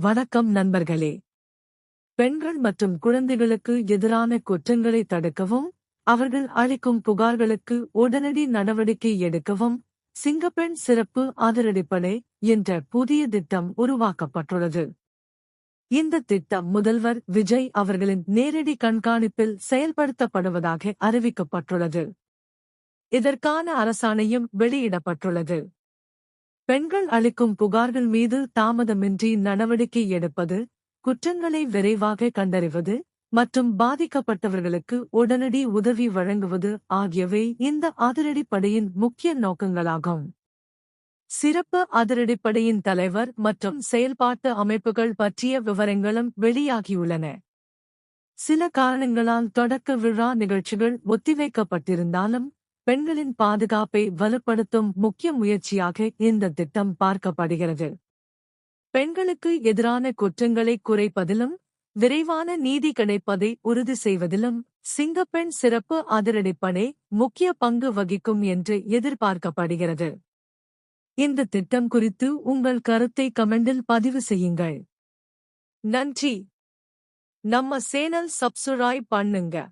வணக்கம் நண்பர்களே. பெண்கள் மற்றும் குழந்தைகளுக்கு எதிரான குற்றங்களை தடுக்கவும், அவர்கள் அளிக்கும் புகார்களுக்கு உடனடி நடவடிக்கை எடுக்கவும் சிங்கப்பெண் சிறப்பு அதிரடிப்படை என்ற புதிய திட்டம் உருவாக்கப்பட்டுள்ளது. இந்த திட்டம் முதல்வர் விஜய் அவர்களின் நேரடி கண்காணிப்பில் செயல்படுத்தப்படுவதாக அறிவிக்கப்பட்டுள்ளது. இதற்கான அரசாணையும் வெளியிடப்பட்டுள்ளது. பெண்கள் அளிக்கும் புகார்கள் மீது தாமதமின்றி நடவடிக்கை எடுப்பது, குற்றங்களை விரைவாக கண்டறிவது மற்றும் பாதிக்கப்பட்டவர்களுக்கு உடனடி உதவி வழங்குவது ஆகியவை இந்த அதிரடிப்படையின் முக்கிய நோக்கங்களாகும். சிறப்பு அதிரடிப்படையின் தலைவர் மற்றும் செயல்பாட்டு அமைப்புகள் பற்றிய விவரங்களும் வெளியாகியுள்ளன. சில காரணங்களால் தொடக்க விழா நிகழ்ச்சிகள் ஒத்திவைக்கப்பட்டிருந்தாலும், பெண்களின் பாதுகாப்பை வலுப்படுத்தும் முக்கிய முயற்சியாக இந்த திட்டம் பார்க்கப்படுகிறது. பெண்களுக்கு எதிரான குற்றங்களை குறைப்பதிலும் விரைவான நீதி கிடைப்பதை உறுதி செய்வதிலும் சிங்கப்பெண் சிறப்பு அதிரடிப்படை முக்கிய பங்கு வகிக்கும் என்று எதிர்பார்க்கப்படுகிறது. இந்த திட்டம் குறித்து உங்கள் கருத்தை கமெண்டில் பதிவு செய்யுங்கள். நன்றி. நம்ம சேனல் சப்ஸ்கிரைப் பண்ணுங்க.